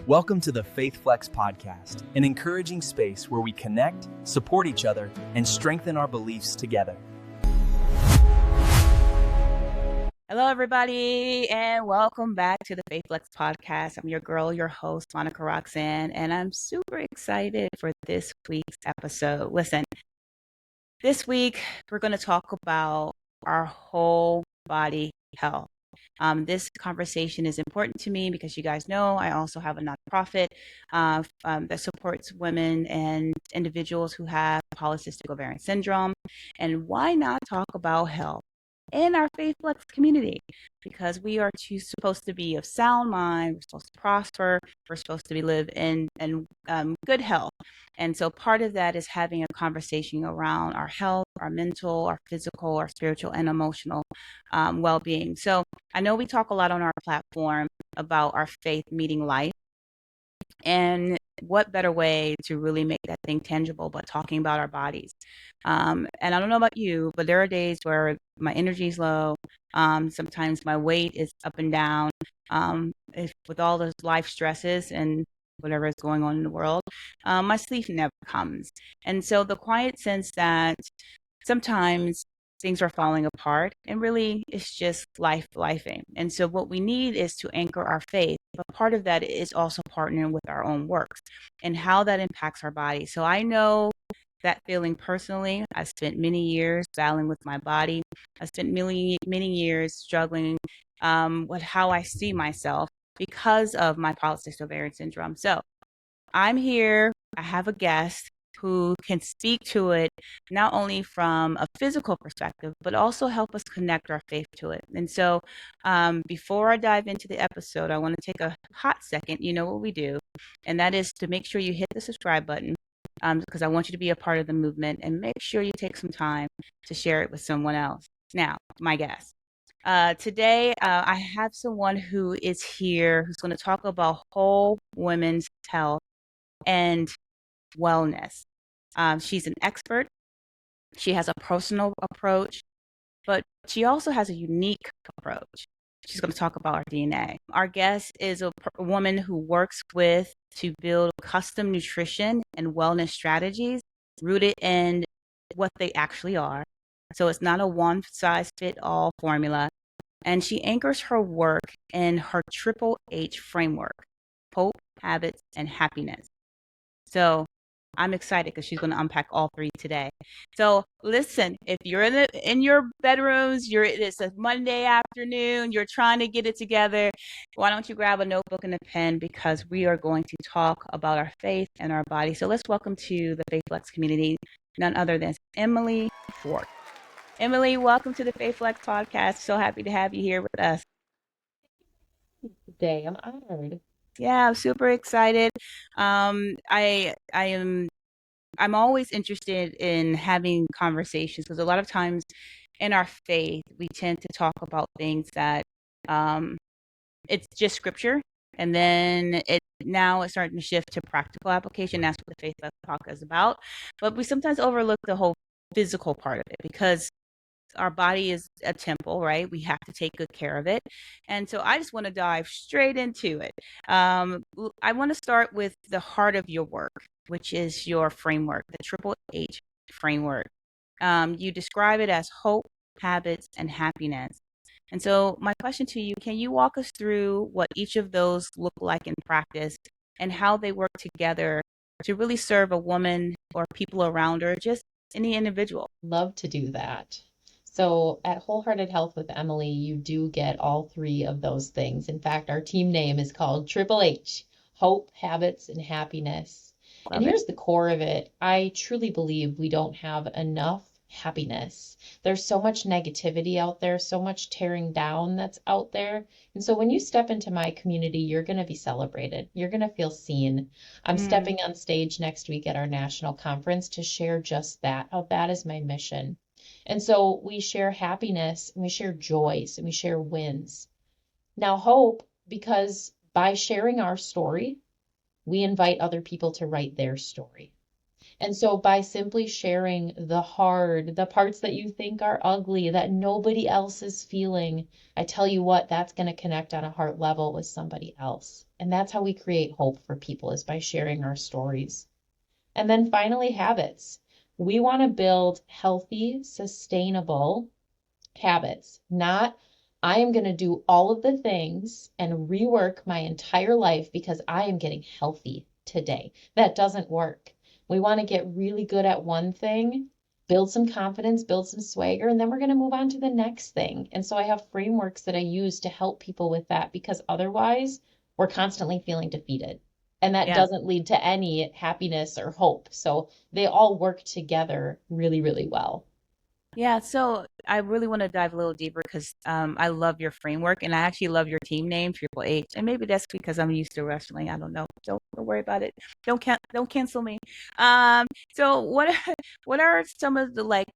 Welcome to the FaithFlex Podcast, an encouraging space where we connect, support each other, and strengthen our beliefs together. Hello, everybody, and welcome back to the FaithFlex Podcast. I'm your girl, your host, Monica Roxanne, and I'm super excited for this week's episode. Listen, this week we're going to talk about our whole body health. This conversation is important to me because you guys know I also have a nonprofit that supports women and individuals who have polycystic ovarian syndrome. And why not talk about health in our FaithFlex community? Because we are supposed to be of sound mind, we're supposed to prosper, we're supposed to live in good health. And so part of that is having a conversation around our health, our mental, our physical, our spiritual, and emotional well-being. So I know we talk a lot on our platform about our faith meeting life. And what better way to really make that thing tangible but talking about our bodies? And I don't know about you, but there are days where my energy is low. Sometimes my weight is up and down. With all those life stresses and whatever is going on in the world, my sleep never comes. And so the quiet sense that sometimes things are falling apart and really it's just lifing. And so what we need is to anchor our faith. But part of that is also partnering with our own works and how that impacts our body. So I know that feeling personally. I spent many years battling with my body. I spent many years struggling with how I see myself because of my polycystic ovarian syndrome. So I'm here. I have a guest who can speak to it, not only from a physical perspective, but also help us connect our faith to it. And so before I dive into the episode, I want to take a hot second. You know what we do, and that is to make sure you hit the subscribe button because I want you to be a part of the movement, and make sure you take some time to share it with someone else. Now, my guest. Today, I have someone who is here who's going to talk about whole women's health and wellness. She's an expert. She has a personal approach, but she also has a unique approach. She's going to talk about our DNA. Our guest is a woman who works to build custom nutrition and wellness strategies rooted in what they actually are. So it's not a one-size-fits-all formula. And she anchors her work in her triple H framework: hope, habits, and happiness. So I'm excited because she's going to unpack all three today. So listen, if you're in your bedrooms, it's a Monday afternoon, you're trying to get it together, why don't you grab a notebook and a pen, because we are going to talk about our faith and our body. So let's welcome to the FaithFlex community none other than Emily Schwartz. Emily, welcome to the FaithFlex Podcast. So happy to have you here with us. Today, I'm honored. Yeah, I'm super excited. I'm always interested in having conversations because a lot of times in our faith we tend to talk about things that it's just scripture, and then now it's starting to shift to practical application. That's what the FaithFlex Podcast is about. But we sometimes overlook the whole physical part of it because our body is a temple, right? We have to take good care of it. And so I just want to dive straight into it. I want to start with the heart of your work, which is your framework, the Triple H framework. You describe it as hope, habits, and happiness. And so my question to you, can you walk us through what each of those look like in practice and how they work together to really serve a woman or people around her, just any individual? Love to do that. So at Wholehearted Health with Emily, you do get all three of those things. In fact, our team name is called Triple H: Hope, Habits, and Happiness. And here's the core of it. I truly believe we don't have enough happiness. There's so much negativity out there, so much tearing down that's out there. And so when you step into my community, you're going to be celebrated. You're going to feel seen. I'm stepping on stage next week at our national conference to share just that. How that is my mission. And so we share happiness, and we share joys, and we share wins. Now, hope, because by sharing our story, we invite other people to write their story. And so by simply sharing the hard, the parts that you think are ugly, that nobody else is feeling, I tell you what, that's going to connect on a heart level with somebody else. And that's how we create hope for people, is by sharing our stories. And then finally, habits. We want to build healthy, sustainable habits, not I am going to do all of the things and rework my entire life because I am getting healthy today. That doesn't work. We want to get really good at one thing, build some confidence, build some swagger, and then we're going to move on to the next thing. And so I have frameworks that I use to help people with that, because otherwise we're constantly feeling defeated. And that Yeah. doesn't lead to any happiness or hope. So they all work together really, really well. Yeah, so I really want to dive a little deeper because I love your framework, and I actually love your team name, Triple H. And maybe that's because I'm used to wrestling. I don't know. Don't worry about it. Don't cancel me. So what are some of the, like,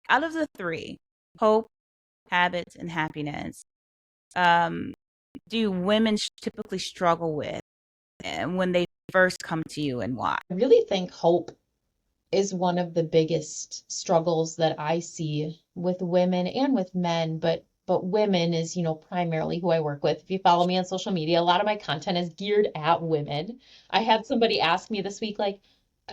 out of the three, hope, habits, and happiness, um, do women typically struggle with, and when they first come to you, and why? I really think hope is one of the biggest struggles that I see with women and with men, but women is, primarily who I work with. If you follow me on social media, a lot of my content is geared at women. I had somebody ask me this week, like,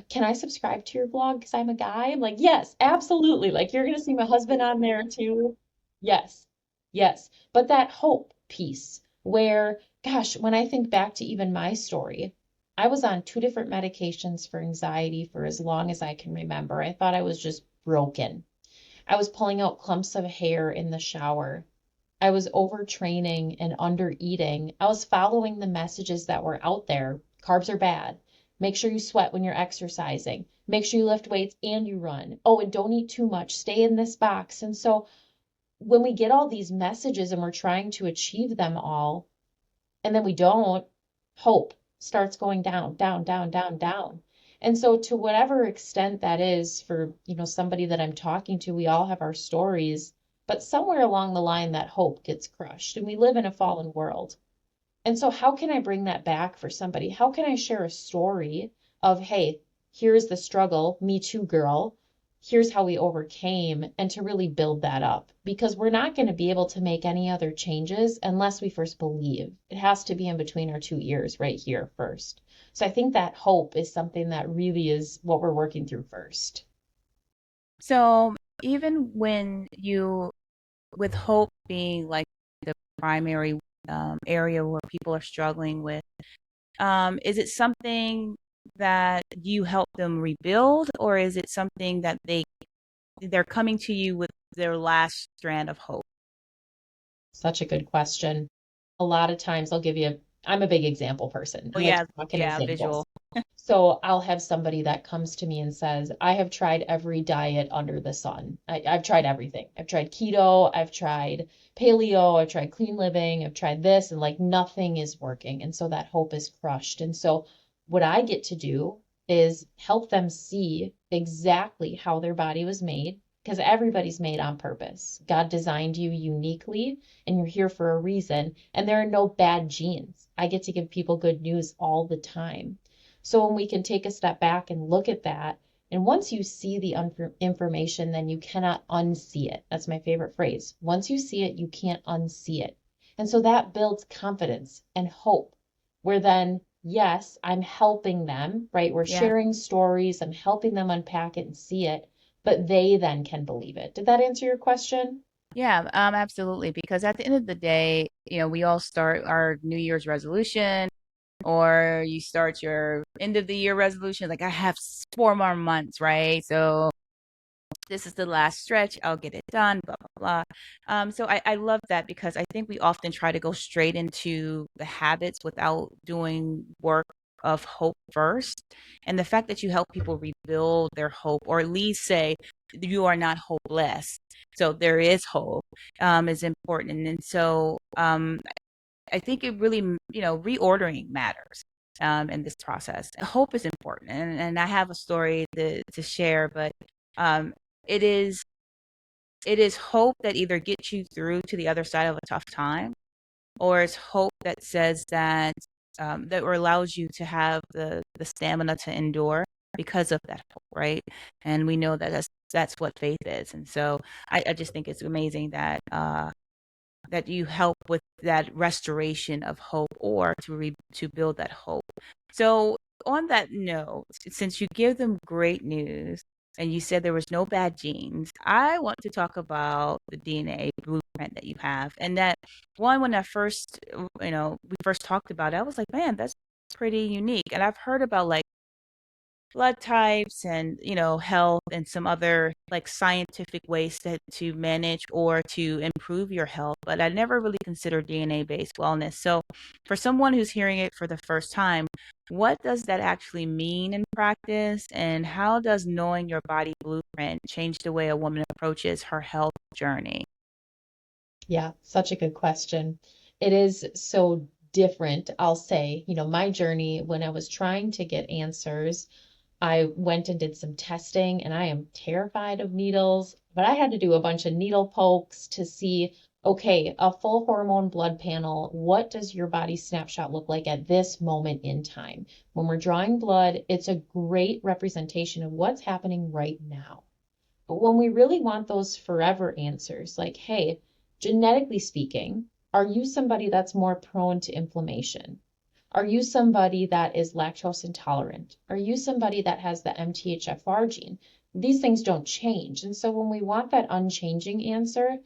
can I subscribe to your blog because I'm a guy? I'm like, yes, absolutely. Like, you're going to see my husband on there too. Yes, yes. But that hope piece where, gosh, when I think back to even my story, I was on two different medications for anxiety for as long as I can remember. I thought I was just broken. I was pulling out clumps of hair in the shower. I was overtraining and under eating. I was following the messages that were out there. Carbs are bad. Make sure you sweat when you're exercising. Make sure you lift weights and you run. Oh, and don't eat too much. Stay in this box. And so when we get all these messages and we're trying to achieve them all, and then we don't, hope starts going down, down, down, down, down. And so to whatever extent that is for, somebody that I'm talking to, we all have our stories, but somewhere along the line that hope gets crushed, and we live in a fallen world. And so how can I bring that back for somebody? How can I share a story of, hey, here's the struggle, me too, girl. Here's how we overcame, and to really build that up, because we're not going to be able to make any other changes unless we first believe. It has to be in between our two ears right here first. So I think that hope is something that really is what we're working through first. So even with hope being like the primary area where people are struggling with, is it something that you help them rebuild, or is it something that they're coming to you with their last strand of hope? Such a good question. A lot of times I'm a big example person. Oh I like yeah, to talk in yeah, examples. visual. So I'll have somebody that comes to me and says, I have tried every diet under the sun. I've tried everything. I've tried keto, I've tried paleo, I've tried clean living, I've tried this, and like nothing is working. And so that hope is crushed. And so what I get to do is help them see exactly how their body was made, because everybody's made on purpose. God designed you uniquely, and you're here for a reason. And there are no bad genes. I get to give people good news all the time. So when we can take a step back and look at that, and once you see the information, then you cannot unsee it. That's my favorite phrase. Once you see it, you can't unsee it. And so that builds confidence and hope, where then, yes, I'm helping them, right? We're Yeah. sharing stories, I'm helping them unpack it and see it, but they then can believe it. Did that answer your question? Yeah, absolutely. Because at the end of the day, we all start our New Year's resolution, or you start your end of the year resolution. Like, I have 4 more months, right? So this is the last stretch. I'll get it done, blah, blah, blah. So I love that, because I think we often try to go straight into the habits without doing work of hope first. And the fact that you help people rebuild their hope, or at least say you are not hopeless, so there is hope, is important. And so I think it really, reordering matters in this process. Hope is important. And I have a story to share, but um, it is hope that either gets you through to the other side of a tough time, or it's hope that says that that allows you to have the stamina to endure. because of that hope, right? And we know that that's what faith is. And so I just think it's amazing that that you help with that restoration of hope, or to build that hope. So on that note, since you give them great news and you said there was no bad genes, I want to talk about the DNA blueprint that you have. And that one, when I first, we first talked about it, I was like, man, that's pretty unique. And I've heard about like blood types and health and some other like scientific ways to manage or to improve your health, but I never really considered DNA based wellness. So for someone who's hearing it for the first time, what does that actually mean in practice, and how does knowing your body blueprint change the way a woman approaches her health journey? Yeah, such a good question. It is so different, I'll say. My journey when I was trying to get answers, I went and did some testing, and I am terrified of needles, but I had to do a bunch of needle pokes to see, okay, a full hormone blood panel, what does your body snapshot look like at this moment in time? When we're drawing blood, it's a great representation of what's happening right now. But when we really want those forever answers, like, hey, genetically speaking, are you somebody that's more prone to inflammation? Are you somebody that is lactose intolerant? Are you somebody that has the MTHFR gene? These things don't change. And so when we want that unchanging answer,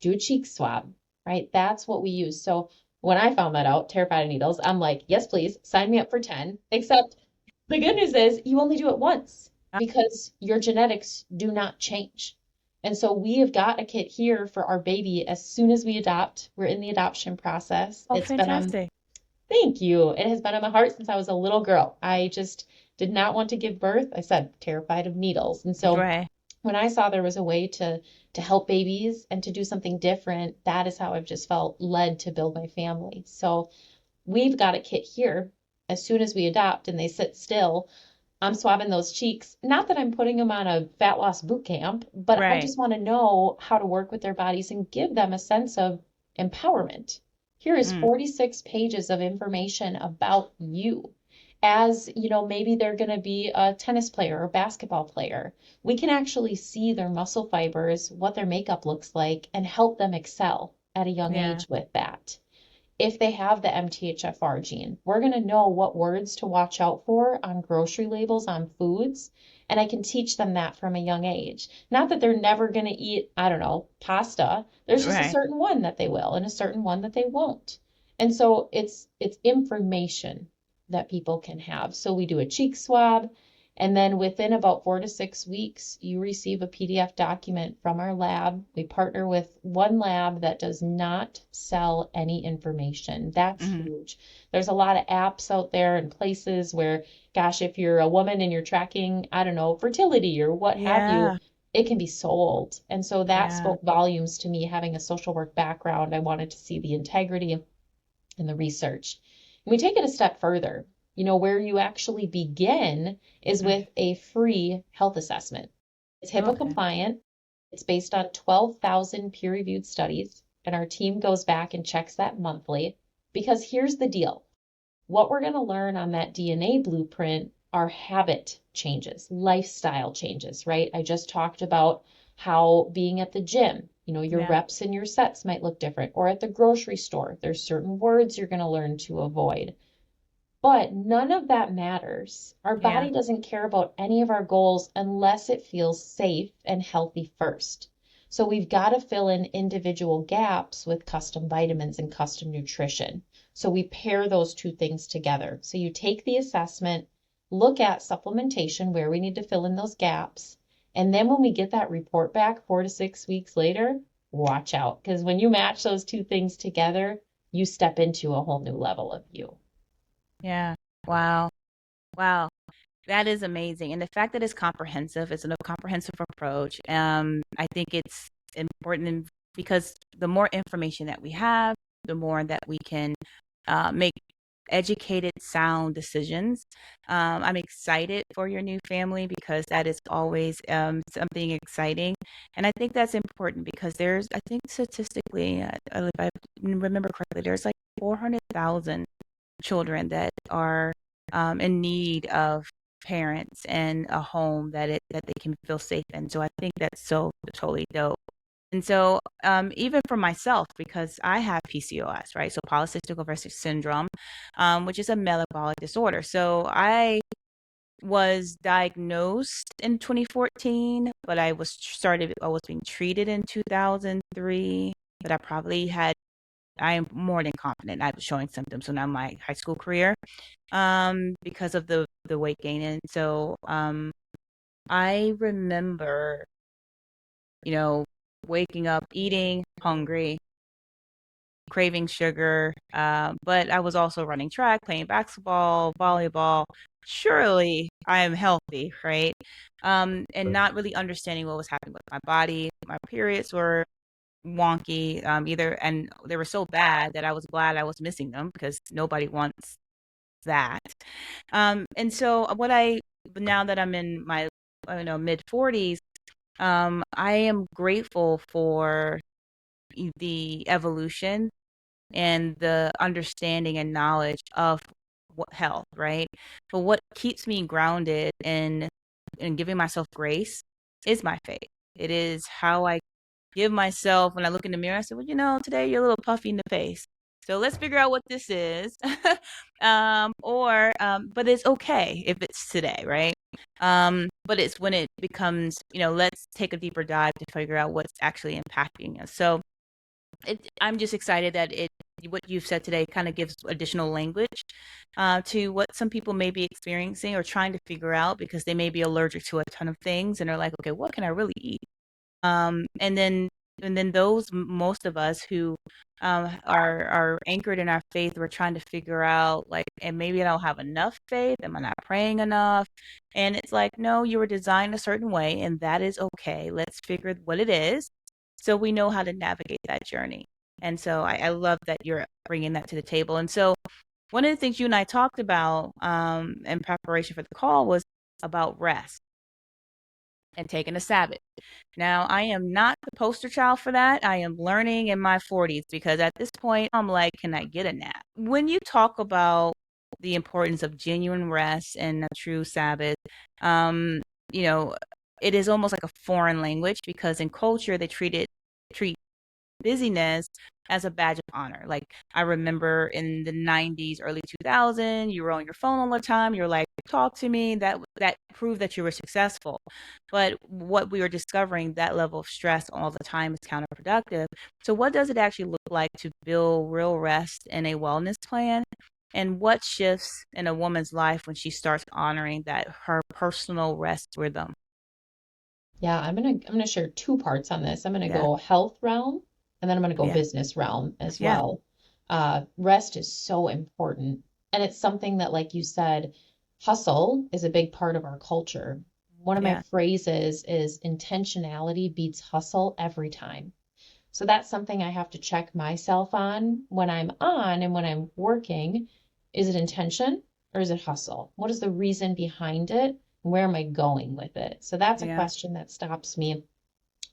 do a cheek swab, right? That's what we use. So when I found that out, terrified of needles, I'm like, yes, please, sign me up for 10. Except the good news is you only do it once because your genetics do not change. And so we have got a kit here for our baby as soon as we adopt. We're in the adoption process. Oh, It's been on fantastic. Thank you. It has been on my heart since I was a little girl. I just did not want to give birth. I said, terrified of needles. And so Right. when I saw there was a way to help babies and to do something different, that is how I've just felt led to build my family. So we've got a kit here. As soon as we adopt and they sit still, I'm swabbing those cheeks. Not that I'm putting them on a fat loss boot camp, but I Right. just want to know how to work with their bodies and give them a sense of empowerment. Here is Mm, 46 pages of information about you. As maybe they're going to be a tennis player or basketball player. We can actually see their muscle fibers, what their makeup looks like, and help them excel at a young yeah. age with that. If they have the MTHFR gene, we're going to know what words to watch out for on grocery labels on foods. And I can teach them that from a young age. Not that they're never going to eat, I don't know, pasta. There's just a Right. certain one that they will and a certain one that they won't. And so it's information that people can have. So we do a cheek swab, and then within about 4 to 6 weeks, you receive a PDF document from our lab. We partner with one lab that does not sell any information. That's Hmm. huge. There's a lot of apps out there and places where, gosh, if you're a woman and you're tracking, I don't know, fertility or what have you, Yeah. it can be sold. And so that Yeah. spoke volumes to me, having a social work background. I wanted to see the integrity in the research. And we take it a step further. Where you actually begin is Mm, with a free health assessment. It's HIPAA okay. compliant. It's based on 12,000 peer-reviewed studies, and our team goes back and checks that monthly. Because here's the deal. What we're going to learn on that DNA blueprint are habit changes, lifestyle changes, right? I just talked about how being at the gym, your Yeah. reps and your sets might look different, or at the grocery store, there's certain words you're going to learn to avoid. But none of that matters. Our Yeah. body doesn't care about any of our goals unless it feels safe and healthy first. So we've got to fill in individual gaps with custom vitamins and custom nutrition. So we pair those two things together. So you take the assessment, look at supplementation where we need to fill in those gaps. And then when we get that report back 4 to 6 weeks later, watch out. Because when you match those two things together, you step into a whole new level of you. Yeah. Wow. Wow. That is amazing. And the fact that it's comprehensive, it's a comprehensive approach. I think it's important because the more information that we have, the more that we can make educated, sound decisions. I'm excited for your new family because that is always something exciting. And I think that's important because I think statistically, if I remember correctly, there's like 400,000 children that are in need of parents and a home that they can feel safe in. So I think that's so totally dope. And so, even for myself, because I have PCOS, right? So polycystic ovarian syndrome, which is a metabolic disorder. So I was diagnosed in 2014, but I was being treated in 2003. But I am more than confident I was showing symptoms. So now my high school career, because of the weight gain. And so, I remember, waking up, eating, hungry, craving sugar. But I was also running track, playing basketball, volleyball. Surely I am healthy, right? And not really understanding what was happening with my body. My periods were wonky, and they were so bad that I was glad I was missing them because nobody wants that. And so now that I'm in my, mid 40s, I am grateful for the evolution and the understanding and knowledge of what health, right? But what keeps me grounded and giving myself grace is my faith. It is how I give myself when I look in the mirror. I say, well, today you're a little puffy in the face. So let's figure out what this is. But it's okay if it's today, right? But it's when it becomes, let's take a deeper dive to figure out what's actually impacting us. So I'm just excited that what you've said today kind of gives additional language to what some people may be experiencing or trying to figure out because they may be allergic to a ton of things and are like, okay, what can I really eat? And then most of us who are anchored in our faith, we're trying to figure out and maybe I don't have enough faith. Am I not praying enough? And it's like, no, you were designed a certain way, and that is okay. Let's figure what it is, so we know how to navigate that journey. And so I love that you're bringing that to the table. And so one of the things you and I talked about in preparation for the call was about rest and taking a Sabbath. Now, I am not the poster child for that. I am learning in my 40s because at this point, I'm like, can I get a nap? When you talk about the importance of genuine rest and a true Sabbath, it is almost like a foreign language because in culture, they treat busyness as a badge of honor. Like I remember in the 90s, early 2000s, you were on your phone all the time. You're like, talk to me. That proved that you were successful. But what we were discovering, that level of stress all the time is counterproductive. So what does it actually look like to build real rest in a wellness plan? And what shifts in a woman's life when she starts honoring her personal rest rhythm? Yeah, I'm gonna share two parts on this. I'm gonna Yeah. go health realm and then I'm gonna go Yeah. business realm as Yeah. well. Rest is so important. And it's something that, like you said, hustle is a big part of our culture. One of my Yeah. phrases is intentionality beats hustle every time. So that's something I have to check myself on and when I'm working. Is it intention or is it hustle? What is the reason behind it? Where am I going with it? So that's a Yeah. question that stops me.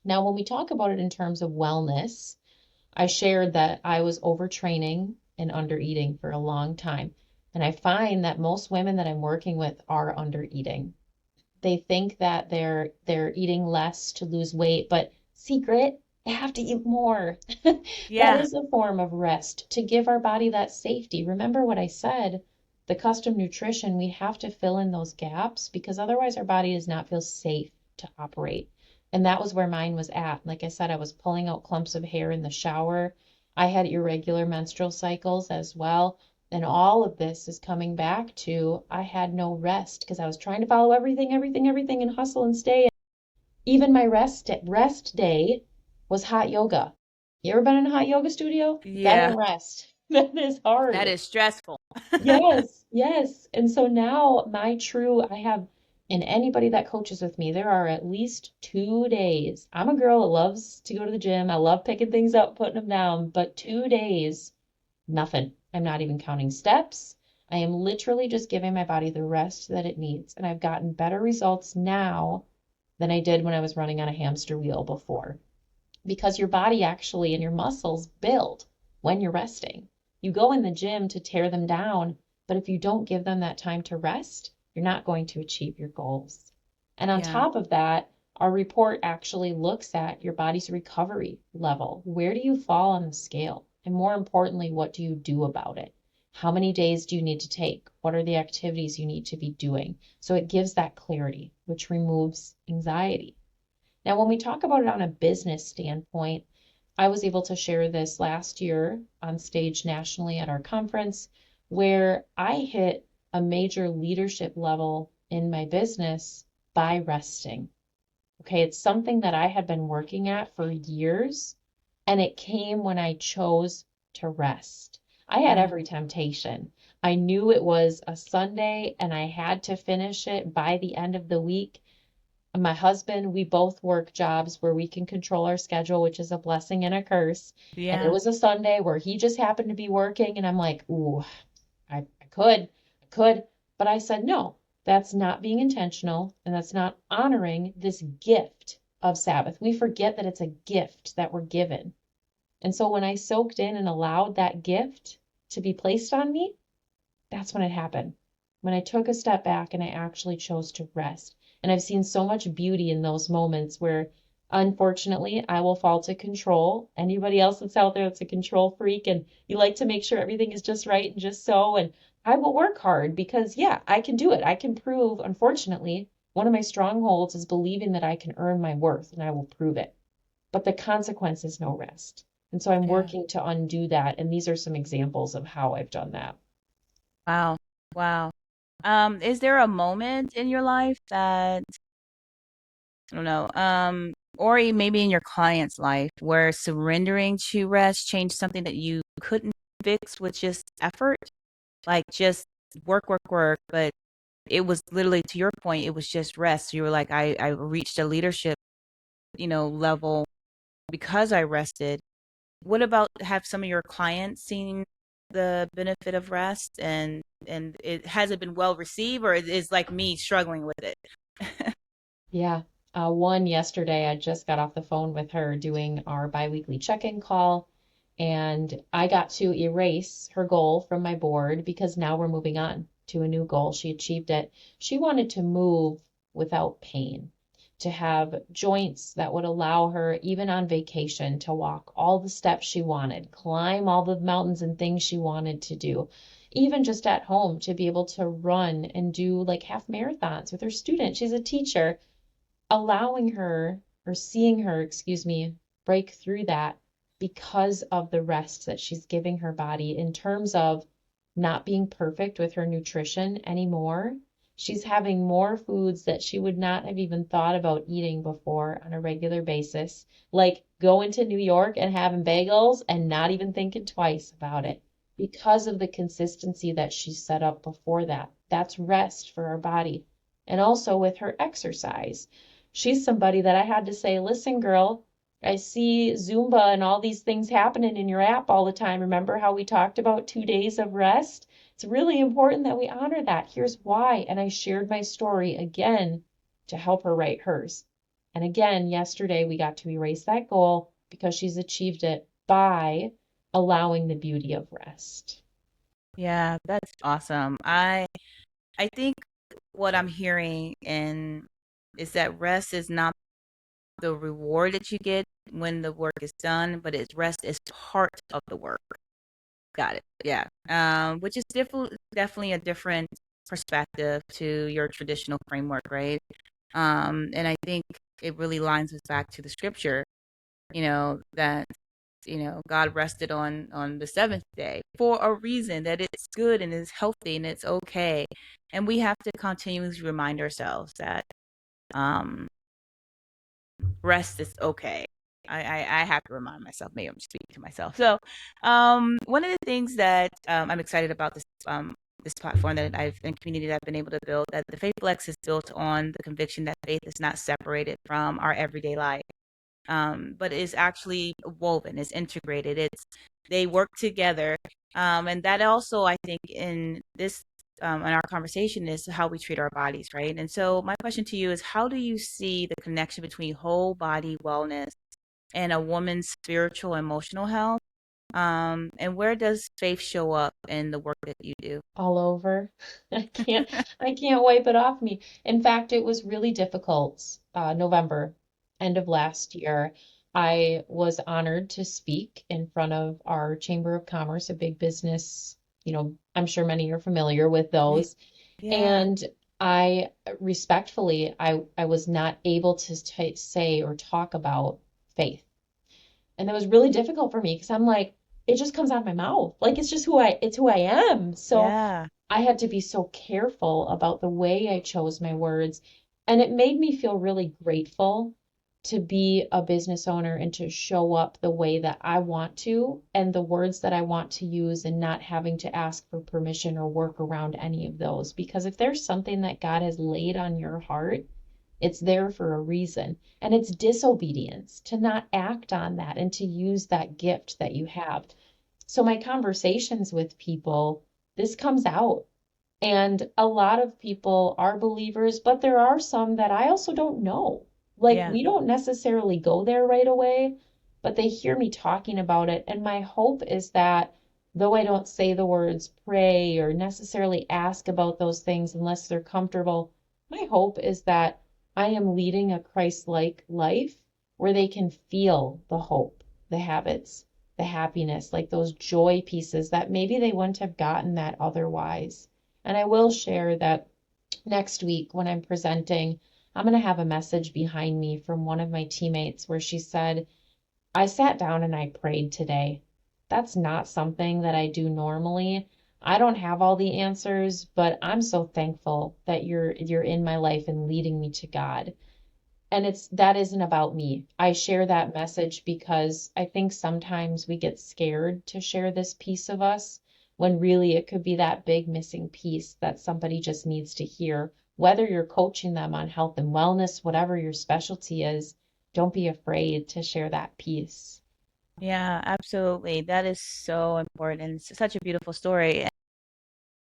Now, when we talk about it in terms of wellness, I shared that I was overtraining and undereating for a long time. And I find that most women that I'm working with are undereating. They think that they're eating less to lose weight, but secret, they have to eat more. That Yeah. is a form of rest to give our body that safety. Remember what I said, the custom nutrition, we have to fill in those gaps because otherwise our body does not feel safe to operate. And that was where mine was at. Like I said, I was pulling out clumps of hair in the shower. I had irregular menstrual cycles as well. And all of this is coming back to I had no rest because I was trying to follow everything, and hustle and stay. Even my rest day was hot yoga. You ever been in a hot yoga studio? That Yeah. ain't rest. That is That hard. is stressful. Yes, yes. And so now I have, and anybody that coaches with me, there are at least 2 days. I'm a girl that loves to go to the gym. I love picking things up, putting them down, but 2 days, nothing. I'm not even counting steps. I am literally just giving my body the rest that it needs. And I've gotten better results now than I did when I was running on a hamster wheel before. Because your body actually and your muscles build when you're resting. You go in the gym to tear them down, but if you don't give them that time to rest, you're not going to achieve your goals. And on Yeah. top of that, our report actually looks at your body's recovery level. Where do you fall on the scale? And more importantly, what do you do about it? How many days do you need to take? What are the activities you need to be doing? So it gives that clarity, which removes anxiety. Now, when we talk about it on a business standpoint, I was able to share this last year on stage nationally at our conference where I hit a major leadership level in my business by resting. Okay, it's something that I had been working at for years, and it came when I chose to rest. I had Mm. every temptation. I knew it was a Sunday and I had to finish it by the end of the week. And my husband, we both work jobs where we can control our schedule, which is a blessing and a curse. And it Yeah. was a Sunday where he just happened to be working, and I'm like, ooh, I could, but I said, no, that's not being intentional and that's not honoring this gift of Sabbath. We forget that it's a gift that we're given. And so when I soaked in and allowed that gift to be placed on me, that's when it happened. When I took a step back and I actually chose to rest. And I've seen so much beauty in those moments where, unfortunately, I will fall to control. Anybody else that's out there that's a control freak and you like to make sure everything is just right and just so. And I will work hard because, yeah, I can do it. I can prove, unfortunately, one of my strongholds is believing that I can earn my worth and I will prove it. But the consequence is no rest. And so I'm Yeah. working to undo that. And these are some examples of how I've done that. Wow. Wow. Is there a moment in your life that, I don't know, or maybe in your client's life where surrendering to rest changed something that you couldn't fix with just effort? Like just work, work, work, but it was literally, to your point, it was just rest. You were like, I reached a leadership, level because I rested. What about, have some of your clients seen the benefit of rest, and it hasn't been well received, or it is like me struggling with it? Yeah. One yesterday, I just got off the phone with her doing our biweekly check-in call, and I got to erase her goal from my board because now we're moving on to a new goal. She achieved it. She wanted to move without pain, to have joints that would allow her, even on vacation, to walk all the steps she wanted, climb all the mountains and things she wanted to do. Even just at home, to be able to run and do like half marathons with her students. She's a teacher, allowing her or seeing her, excuse me, break through that because of the rest that she's giving her body in terms of not being perfect with her nutrition anymore. She's having more foods that she would not have even thought about eating before on a regular basis, like going to New York and having bagels and not even thinking twice about it because of the consistency that she set up before that. That's rest for our body. And also with her exercise, she's somebody that I had to say, listen, girl, I see Zumba and all these things happening in your app all the time. Remember how we talked about 2 days of rest? It's really important that we honor that. Here's why. And I shared my story again to help her write hers. And again, yesterday we got to erase that goal because she's achieved it by allowing the beauty of rest. Yeah, that's awesome. I think what I'm hearing and is that rest is not the reward that you get when the work is done, but it's rest is part of the work. Got it. Yeah. Which is definitely a different perspective to your traditional framework, right? And I think it really lines us back to the scripture, that God rested on the seventh day for a reason, that it's good and it's healthy and it's okay. And we have to continuously remind ourselves that um rest is okay. I have to remind myself. Maybe I'm just speaking to myself. So, one of the things that I'm excited about this platform that I've and community that I've been able to build, that the FaithFlex is built on the conviction that faith is not separated from our everyday life, but is actually woven, is integrated. They work together, and that also, I think, in our conversation is how we treat our bodies, right? And so my question to you is, how do you see the connection between whole body wellness and a woman's spiritual emotional health? And where does faith show up in the work that you do? All over. I can't wipe it off me. In fact, it was really difficult. November, end of last year, I was honored to speak in front of our Chamber of Commerce, a big business. I'm sure many are familiar with Right. those. Yeah. And I respectfully, I was not able to say or talk about faith. And that was really difficult for me because I'm like, it just comes out of my mouth. Like it's who I am. So Yeah. I had to be so careful about the way I chose my words. And it made me feel really grateful to be a business owner and to show up the way that I want to and the words that I want to use and not having to ask for permission or work around any of those. Because if there's something that God has laid on your heart, it's there for a reason. And it's disobedience to not act on that and to use that gift that you have. So my conversations with people, this comes out. And a lot of people are believers, but there are some that I also don't know. Like, Yeah. we don't necessarily go there right away, but they hear me talking about it. And my hope is that though I don't say the words pray or necessarily ask about those things unless they're comfortable, my hope is that I am leading a Christ-like life where they can feel the hope, the habits, the happiness, like those joy pieces that maybe they wouldn't have gotten that otherwise. And I will share that next week when I'm presenting, I'm going to have a message behind me from one of my teammates where she said, I sat down and I prayed today. That's not something that I do normally. I don't have all the answers, but I'm so thankful that you're in my life and leading me to God. And that isn't about me. I share that message because I think sometimes we get scared to share this piece of us when really it could be that big missing piece that somebody just needs to hear. Whether you're coaching them on health and wellness, whatever your specialty is, don't be afraid to share that piece. Yeah, absolutely. That is so important. It's such a beautiful story.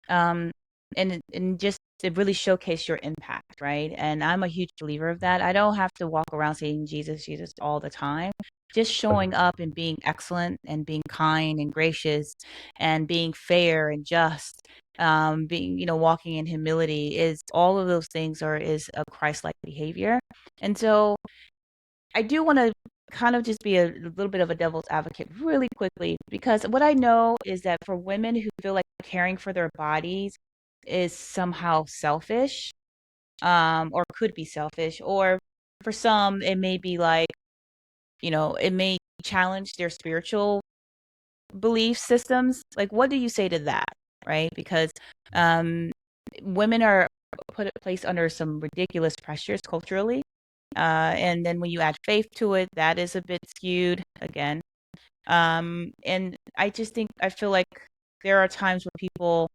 Um, and just to really showcase your impact, right? And I'm a huge believer of that. I don't have to walk around saying Jesus, Jesus all the time. Just showing up and being excellent and being kind and gracious and being fair and just, being, walking in humility is all of those things is a Christ-like behavior. And so I do want to kind of just be a little bit of a devil's advocate really quickly because what I know is that for women who feel like caring for their bodies is somehow selfish, or could be selfish, or for some it may be like, it may challenge their spiritual belief systems. Like, what do you say to that, right? Because um, women are placed under some ridiculous pressures culturally, and then when you add faith to it, that is a bit skewed again. And I feel like there are times when people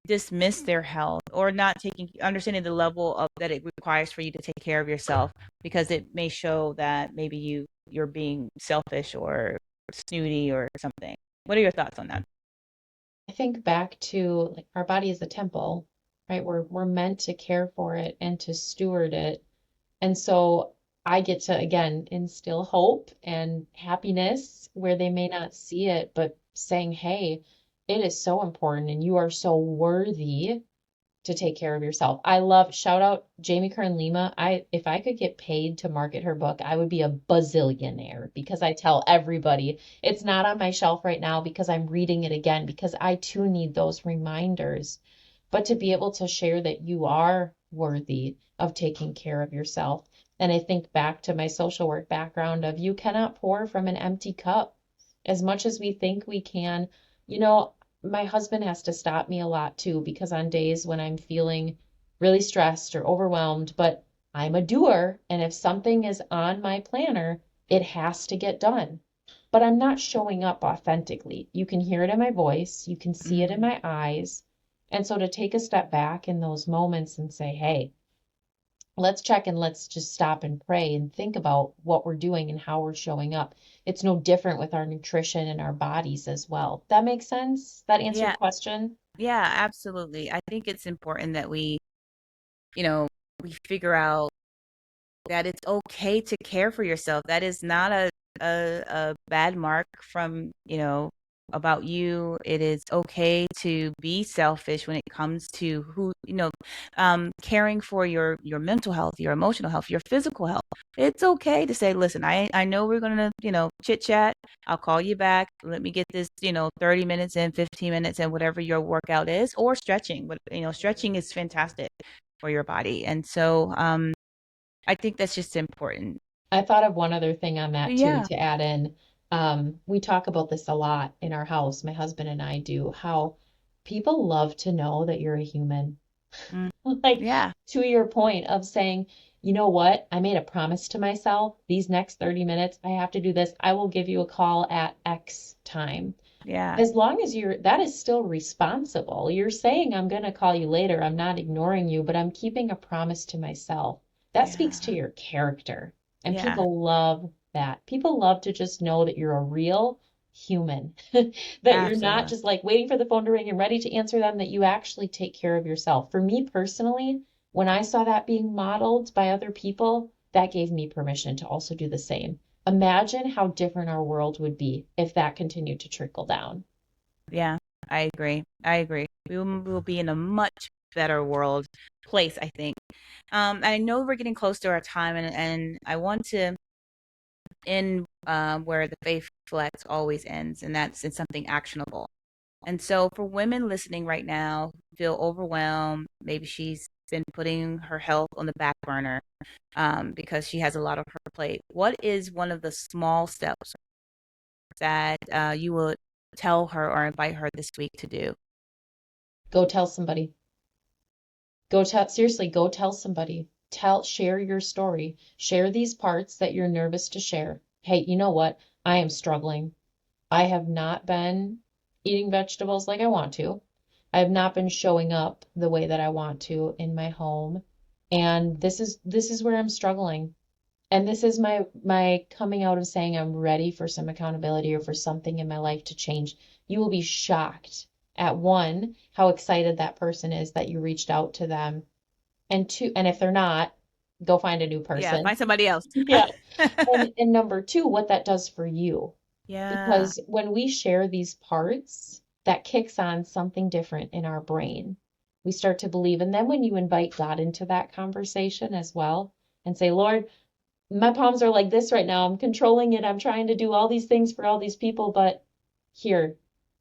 dismiss their health or not understanding the level of that it requires for you to take care of yourself because it may show that maybe you're being selfish or snooty or something. What are your thoughts on that? I think back to like our body is a temple, right? We're meant to care for it and to steward it. And so I get to, again, instill hope and happiness where they may not see it, but saying, hey, it is so important and you are so worthy to take care of yourself. I love, shout out Jamie Kern Lima. If I could get paid to market her book, I would be a bazillionaire because I tell everybody it's not on my shelf right now because I'm reading it again because I too need those reminders. But to be able to share that you are worthy of taking care of yourself. And I think back to my social work background of you cannot pour from an empty cup. As much as we think we can, you know, my husband has to stop me a lot too, because on days when I'm feeling really stressed or overwhelmed, but I'm a doer, and if something is on my planner, it has to get done. But I'm not showing up authentically. You can hear it in my voice, you can see it in Mm, my eyes. And so to take a step back in those moments and say, hey, let's check and let's just stop and pray and think about what we're doing and how we're showing up. It's no different with our nutrition and our bodies as well. That makes sense? That answer your yeah, question? yeah, absolutely. I think it's important that you know, we figure out that it's okay to care for yourself. That is not a bad mark from, about you. It is okay to be selfish when it comes to caring for your mental health, your emotional health, your physical health. It's okay to say, listen, I know we're gonna, chit chat. I'll call you back. Let me get this, 30 minutes in, 15 minutes in, whatever your workout is, or stretching. But stretching is fantastic for your body. And so I think that's just important. I thought of one other thing on that too Yeah. to add in. We talk about this a lot in our house, my husband and I do, how people love to know that you're a human. Mm, Like, yeah. to your point of saying, you know what? I made a promise to myself. These next 30 minutes, I have to do this. I will give you a call at X time. Yeah. As long as that is still responsible. You're saying, I'm going to call you later. I'm not ignoring you, but I'm keeping a promise to myself. That speaks to Yeah. your character. And Yeah. people love that. People love to just know that you're a real human, that you're not Absolutely. just like waiting for the phone to ring and ready to answer them, that you actually take care of yourself. For me personally, when I saw that being modeled by other people, that gave me permission to also do the same. Imagine how different our world would be if that continued to trickle down. Yeah. I agree. I agree. We will be in a much better place, I think. I know we're getting close to our time, and I want to end where the Faith Flex always ends, and that's in something actionable. And so, for women listening right now, who feel overwhelmed, maybe she's been putting her health on the back burner because she has a lot on her plate. What is one of the small steps that you would tell her or invite her this week to do? Go tell somebody. Seriously, go tell somebody. Share your story. Share these parts that you're nervous to share. Hey, you know what? I am struggling. I have not been eating vegetables like I want to. I have not been showing up the way that I want to in my home. And this is where I'm struggling. And this is my coming out of saying I'm ready for some accountability or for something in my life to change. You will be shocked at one, how excited that person is that you reached out to them. And two, and if they're not, go find a new Yeah, person. find somebody else. Yeah. And number two, what that does for you. Yeah. Because when we share these parts, that kicks on something different in our brain. We start to believe. And then when you invite God into that conversation as well and say, Lord, my palms are like this right now. I'm controlling it. I'm trying to do all these things for all these people, but here,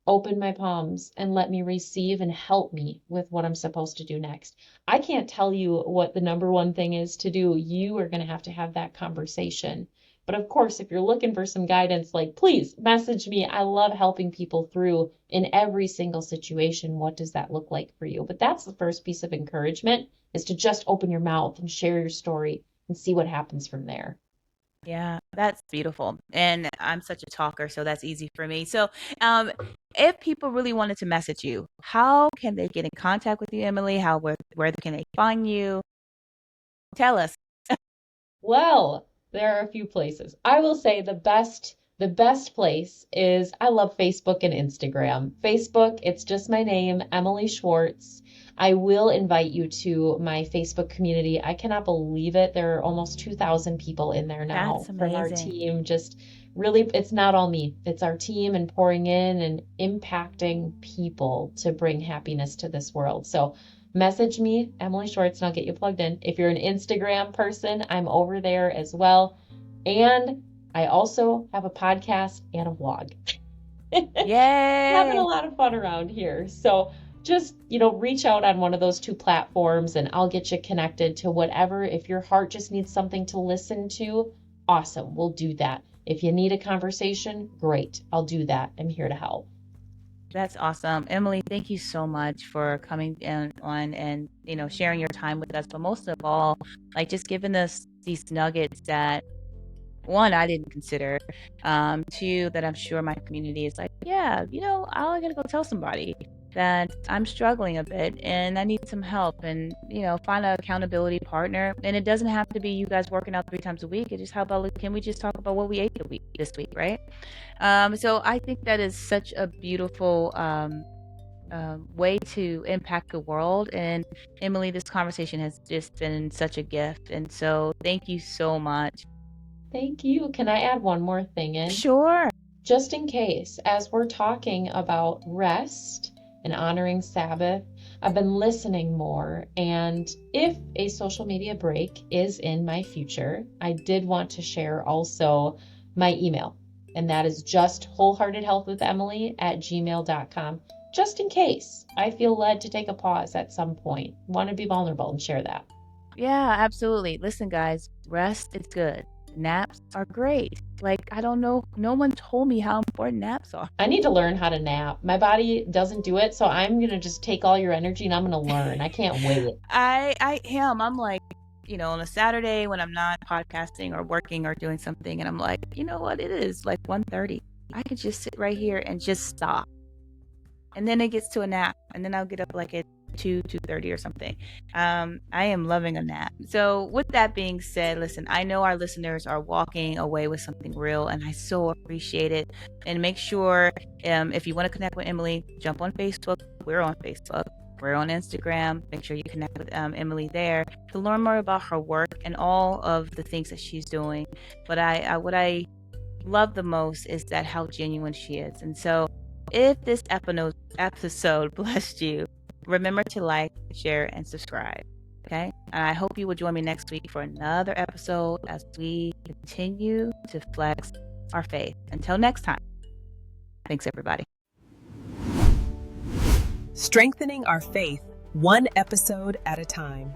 open my palms and let me receive and help me with what I'm supposed to do next. I can't tell you what the number one thing is to do. You are going to have that conversation. But of course, if you're looking for some guidance, like please message me. I love helping people through in every single situation. What does that look like for you? But that's the first piece of encouragement is to just open your mouth and share your story and see what happens from there. Yeah, that's beautiful. And I'm such a talker, so that's easy for me. So, um, if people really wanted to message you, how can they get in contact with you, Emily? Where can they find you? Tell us. Well, there are a few places. I will say the best place is I love Facebook and Instagram. Facebook, it's just my name, Emily Schwartz. I will invite you to my Facebook community. I cannot believe it. There are almost 2,000 people in there now That's from our amazing. team. Just really, it's not all me. It's our team and pouring in and impacting people to bring happiness to this world. So message me, Emily Schwartz, and I'll get you plugged in. If you're an Instagram person, I'm over there as well. And I also have a podcast and a vlog. Having a Yay. lot of fun around here. So just, reach out on one of those two platforms and I'll get you connected to whatever. If your heart just needs something to listen to, awesome. We'll do that. If you need a conversation, great. I'll do that. I'm here to help. That's awesome. Emily, thank you so much for coming in on and, sharing your time with us. But most of all, like just giving us these nuggets that one, I didn't consider. Two, that I'm sure my community is like, yeah, I'm gonna go tell somebody that I'm struggling a bit and I need some help and, find an accountability partner. And it doesn't have to be you guys working out 3 times a week. It just how about can we just talk about what we ate this week, right? So I think that is such a beautiful way to impact the world. And Emily, this conversation has just been such a gift. And so thank you so much. Thank you. Can I add one more thing in? Sure. Just in case, as we're talking about rest and honoring Sabbath, I've been listening more. And if a social media break is in my future, I did want to share also my email. And that is just wholeheartedhealthwithemily@gmail.com. Just in case I feel led to take a pause at some point. Want to be vulnerable and share that. Yeah, absolutely. Listen, guys, rest is good. Naps are great. Like, I don't know, no one told me how important naps are. I need to learn how to nap. My body doesn't do it, so I'm going to just take all your energy and I'm going to learn. I can't wait. I am. I'm like, on a Saturday when I'm not podcasting or working or doing something, and I'm like, you know what? It is like 1:30. I could just sit right here and just stop. And then it gets to a nap, and then I'll get up like at 2:30 or something. I am loving a nap. So with that being said, listen, I know our listeners are walking away with something real, and I so appreciate it. And make sure, if you want to connect with Emily, jump on Facebook. We're on Facebook. We're on Instagram. Make sure you connect with Emily there to learn more about her work and all of the things that she's doing. But what I love the most is that how genuine she is. And so if this episode blessed you, remember to like, share, and subscribe. Okay? And I hope you will join me next week for another episode as we continue to flex our faith. Until next time. Thanks, everybody. Strengthening our faith, one episode at a time.